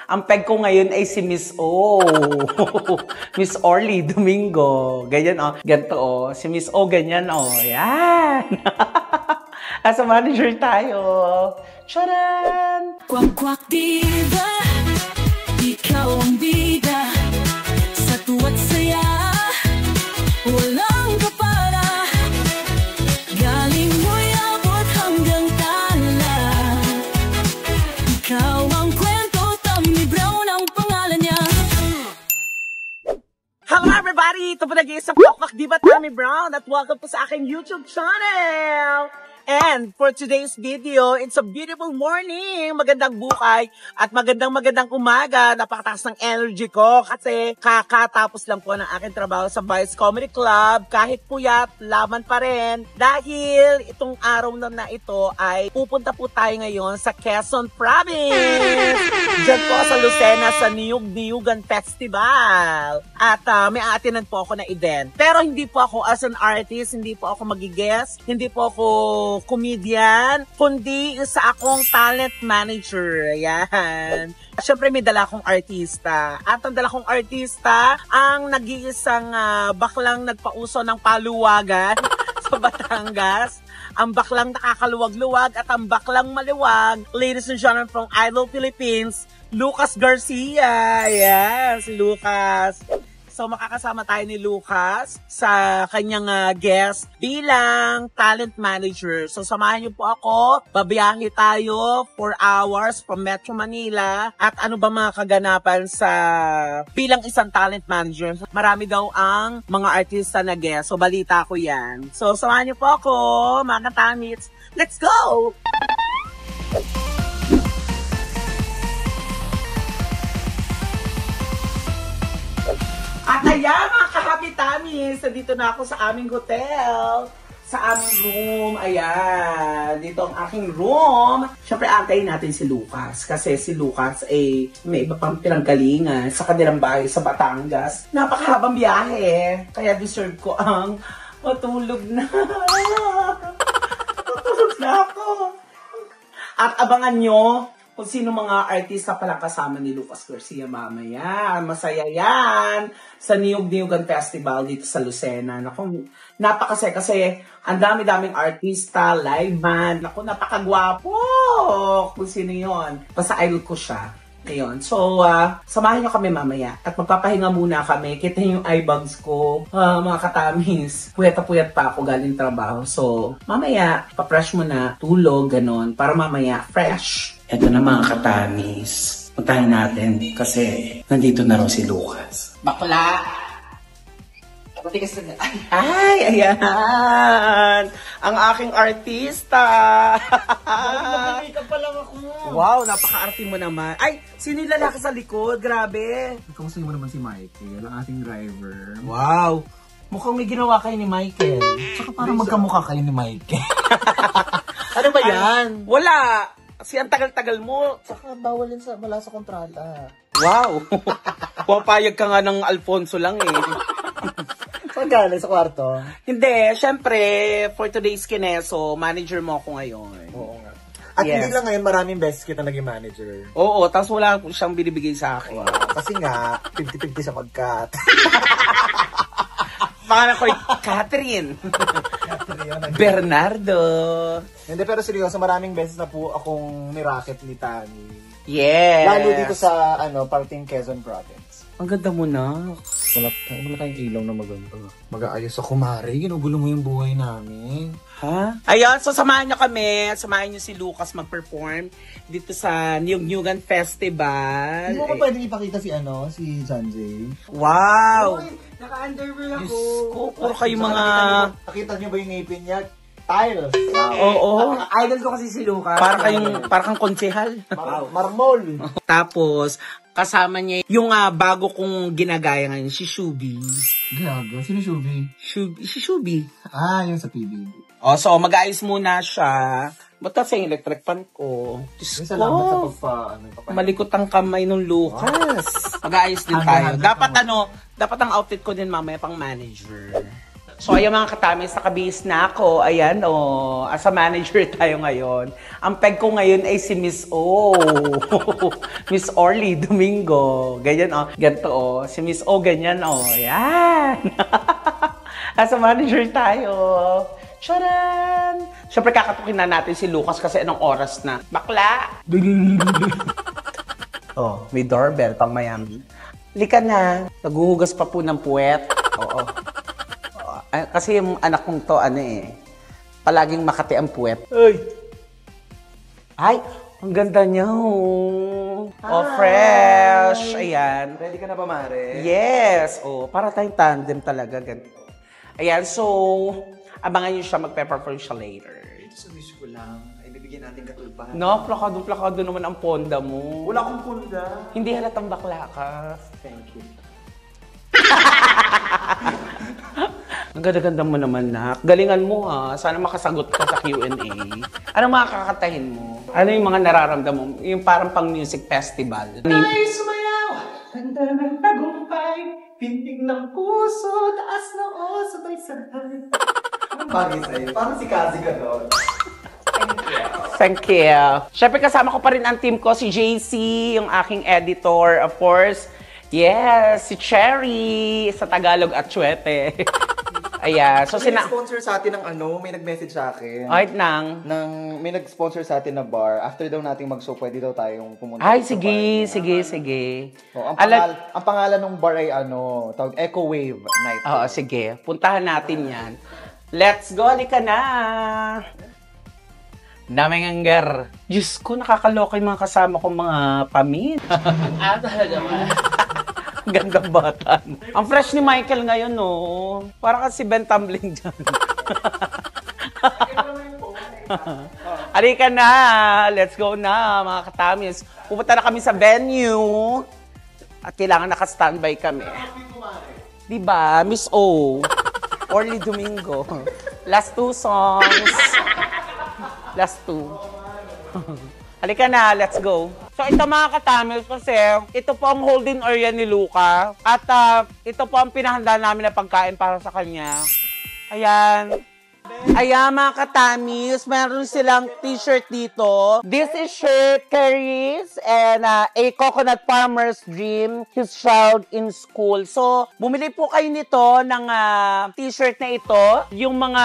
Ang peg ko ngayon ay si Miss O. Miss Orly Domingo. Ganyan oh. Ganito oh. Si Miss O ganyan oh. Yan. As a manager tayo. Charan! Kwak-kwak diva, ikaw ang bida. Sa tuwa't saya, walang kapara. Galing mo'y abot hanggang tala. Ikaw ang kwento, Tommy Brown ang pangalan niya. Hello everybody! Ito po nag-iisang Kwak-kwak Diva Tommy Brown at welcome po sa aking YouTube channel! And for today's video, it's a beautiful morning, magandang buhay at magandang umaga. Napakataas ng energy ko kasi kakatapos lang po ng aking trabaho sa Vice Comedy Club. Kahit puyat, laban pa rin. Dahil itong araw na ito ay pupunta po tayo ngayon sa Quezon Province. Diyan po sa Lucena sa Niyug-Niyugan Festival. At may aatinan po ako na event. Pero hindi po ako as an artist, hindi po ako magigest, hindi po ako comedian, kundi isa akong talent manager. Ayan. Siyempre may dala akong artista. At ang dala kong artista, ang nag-iisang baklang nagpauso ng paluwagan sa Batangas. Ang baklang nakakaluwag-luwag at ang baklang maliwag. Ladies and gentlemen from Idol Philippines, Lucas Garcia. Ayan, si Lucas. So makakasama tayo ni Lucas sa kanyang guest bilang talent manager. So samahan niyo po ako. Babiyahe tayo 4 hours from Metro Manila. At ano ba mga kaganapan sa bilang isang talent manager? Marami daw ang mga artista na guest. So balita ko yan. So samahan niyo po ako mga katamits. Let's go! At ayan mga ka-happy-tummies, dito na ako sa aming hotel, sa aming room. Ayan, dito ang aking room. Siyempre, antayin natin si Lucas. Kasi si Lucas ay may iba pang pinanggalingan sa kanilang bahay sa Batangas. Napakahabang biyahe. Kaya deserve ko ang matulog na. Matulog na ako. At abangan nyo kung sino mga artista pala kasama ni Lucas Garcia mamaya. Masaya yan sa Niyug-Niyugan Festival dito sa Lucena. Naku, napakasaya kasi ang dami-daming artista, live band. Naku, napakagwapo kung sino yun. Basta idol ko siya. Ngayon. So, samahan nyo kami mamaya. At magpapahinga muna kami. Kita yung eye bags ko. Mga katamis. Puyat pa ako galing trabaho. So, mamaya, pa-fresh muna. Tulog, ganon. Para mamaya, fresh. Eto na mga katamis. Puntahan natin kasi nandito na raw si Lucas. Bakla! Ay, ayan! Ang aking artista! Makeup pa lang ako. Wow, napaka-arte mo naman. Ay, sino yung lalaki sa likod? Grabe! Kamusta mo naman si Michael, ang ating driver? Wow! Mukhang may ginawa kayo ni Michael. Tsaka parang magkamukha kayo ni Michael. Ano ba yan? Wala! Kasi ang tagal-tagal mo. Tsaka bawal yun wala sa kontrata. Wow! Pumapayag ka nga ng Alfonso lang eh. Saan galing? Sa kwarto? Hindi, syempre, for today's kineso, manager mo ako ngayon. Oo nga. At hindi lang ngayon, maraming beses kita naging manager. Oo, tapos wala siyang binibigay sa akin. Wow. Kasi nga, 50-50 sa pagkat. Pangalan ko Catherine. Bernardo. Hindi, pero seryoso, maraming beses na po akong niracket ni Tani. Yes. Lalo dito sa, parting Quezon Province. Ang ganda mo na. Wala tayong ilaw na maganda. Mag-aayos ako, Mari. Ginugulo mo yung buhay namin. Ha? Ayun, so samahan nyo kami. Samahan nyo si Lucas mag-perform dito sa Niyug-Niyugan Festival. Hindi mo pa pwedeng ipakita si Sanjay? Wow! Naka-underwear ako. Diyos ko, puro kayo mga... Nakita niyo ba yung ngipin niya? Tiles. Oo. Idol ko kasi si Lucas. Parang kang konsehal. Marmol. Tapos, kasama niya yung bago kong ginagaya ngayon, si Shubi. Gago? Sino Shubi? Si Shubi. Yung sa PBB. So mag-ayos muna siya. Ba't kasi yung electric fan ko? Diyos ko. Salamat sa pagpa... Malikot ang kamay ng Lucas. Mag-ayos din tayo. Dapat ang outfit ko din mamaya pang manager. So, ayan mga katamis, nakabihis na ako. Ayan, as a manager tayo ngayon. Ang peg ko ngayon ay si Miss O. Miss Orly Domingo. Ganyan, ganito, si Miss O, ganyan, Ayan. As a manager tayo. Charan! Siyempre, kakatukin na natin si Lucas kasi anong oras na. Bakla! May doorbell pang Miami. Lika na. Naguhugas pa po ng puwet. Oo. Kasi yung anak kong to, palaging Makati ang puwet. Ay, ang ganda niya. Fresh. Ayan. Ready ka na ba, Mare? Yes. Para tayong tandem talaga. Ganito. Ayan, so, abangan niyo siya, magpe-perform siya later. Ito sa wish ko lang, ay bibigyan natin katulpahan. No, plakado naman ang ponda mo. Wala akong punda. Hindi halatang bakla ka. Thank you. Ang ganda-ganda mo naman, Nak. Galingan mo, ha. Sana makasagot ka sa Q&A. Anong mga kakatahin mo? Ano yung mga nararamdaman mo? Yung parang pang music festival. Ay, sumayaw! Ganda ng tagumpay, pintig ng puso, taas na sabay-sabay. Anong bagay sa'yo? Parang si Kazi ka doon. Thank you. Siyempre kasama ko pa rin ang team ko, si JC, yung aking editor, of course. Yes, si Cherry sa Tagalog at Chuete. Ayan. So, May nag-sponsor sa atin ng may nag-message sa akin. Ay, nang. May nag-sponsor sa atin na bar. After daw nating mag-show, pwede daw tayong pumunta Ay, sa sige, bar. sige. Ang pangalan ng bar ay tawag Echo Wave Night. Oo, sige. Puntahan natin yan. Let's go, halika na. Daming angger. Diyos ko, nakakaloka yung mga kasama kong mga pamin. Talaga ba? Gandang bata. Ang fresh ni Michael ngayon, no? Parang kasi Ben Tumbling dyan. Halika na. Let's go na, mga katamis. Pupunta na kami sa venue. At kailangan naka-standby kami. Diba? Miss O. Orly Domingo. Last 2 songs. Last 2. Halika na, let's go. So ito mga katamis kasi ito po ang holding area ni Luca. At ito po ang pinahanda namin na pagkain para sa kanya. Ayan. Ayan mga katamis, meron silang t-shirt dito. This is shirt carries and a coconut farmer's dream, his child in school. So, bumili po kayo nito ng t-shirt na ito. Yung mga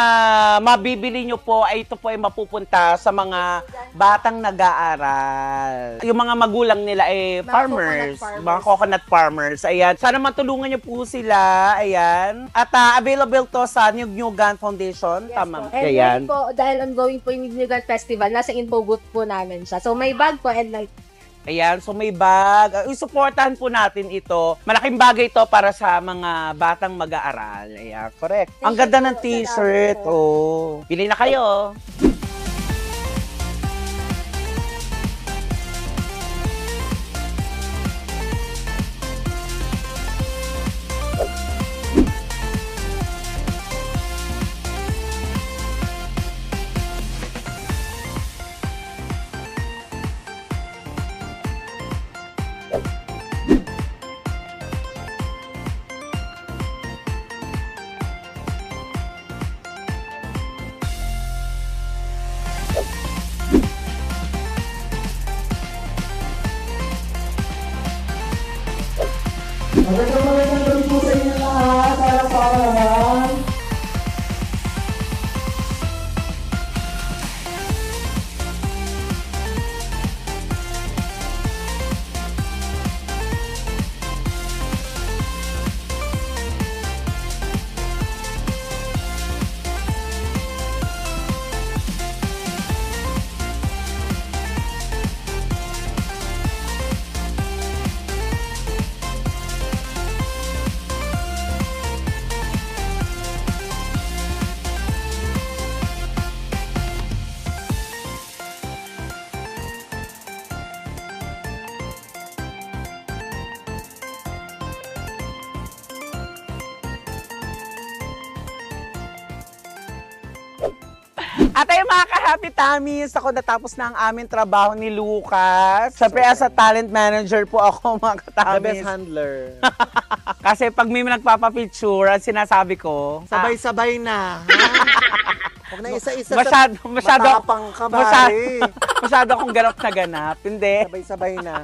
mabibili nyo po ay ito po ay mapupunta sa mga batang nag-aaral. Yung mga magulang nila ay farmers, mga coconut farmers. Ayan. Sana matulungan nyo po sila. Ayan. At available to sa Nyugan Foundation. Yes, Tama. and Ayan. po, dahil ongoing po yung Nyugan Festival, nasa info booth po namin siya. So, may bag po and like, Ayan, so may bag. Isuportahan po natin ito. Malaking bagay ito para sa mga batang mag-aaral. Ayan, correct. Ang ganda ng t-shirt. Oh. Bili na kayo. Magandang gabi po sa inyo lahat. Para naman. At ayun mga ka-Happy Tummies, ako natapos na ang aming trabaho ni Lucas. Siyempre as a talent manager po ako mga The ka-Tummies. best handler. Kasi pag may nagpapapicture, ang sinasabi ko, Sabay-sabay na. Huwag na isa-isa. masyado, Matapang ka, pare. masyado akong ganap na ganap. Hindi. Sabay-sabay na.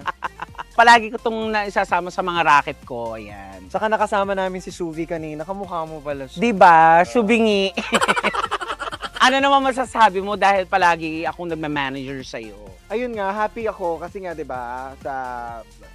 Palagi ko itong naisasama sa mga racket ko. Ayan. Saka nakasama namin si Suvi kanina. Kamukha mo pala siya. Diba? Subingi. Ano naman masasabi mo dahil palagi akong nagma-manager sa'yo? Ayun nga, happy ako kasi nga 'di ba sa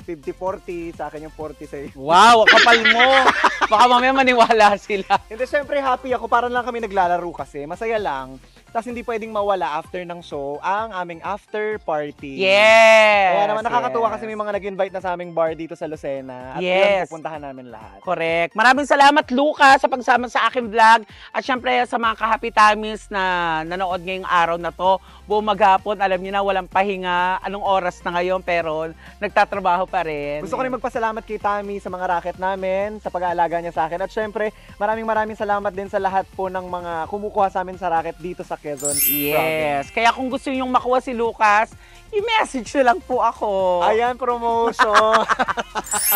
50-40, sa akin yung 40 sa'yo. Wow, kapal mo. Baka mamaya maniwala sila. Hindi, syempre happy ako. Para lang kami naglalaro kasi. Masaya lang. Tapos hindi pwedeng mawala after ng show ang aming after party. Yes! Kaya naman nakakatuwa yes. kasi may mga nag-invite na sa aming bar dito sa Lucena. At Yes. yun, pupuntahan namin lahat. Correct. Maraming salamat, Lucas, sa pagsama sa aking vlog. At syempre, sa mga ka-Happy Tummies na nanood ngayong araw na to, buong maghapon, alam niyo na, walang pahinga. Anong oras na ngayon, pero nagtatrabaho pa rin. Gusto ko rin magpasalamat kay Tammy sa mga racket namin, sa pag-aalaga niya sa akin. At syempre, maraming salamat din sa lahat po ng mga kumukuha sa amin sa racket dito sa Quezon Yes. Province. Kaya kung gusto niyo makuha si Lucas, i-message nyo lang po ako. Ayan, promotion.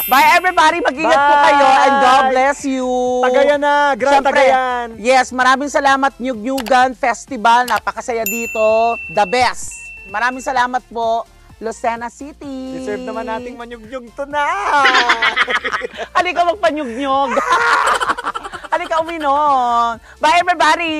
Bye everybody, mag-ingat po Bye! kayo and God bless you. Tagayan na, Grand Siyempre, Tagayan. Yes, maraming salamat Nyug-Nyugan Festival, napakasaya dito, the best. Maraming salamat po, Lucena City. Deserve naman nating manyug-nyug to na. Halika magpanyug-nyug. Halika uminom. Bye everybody.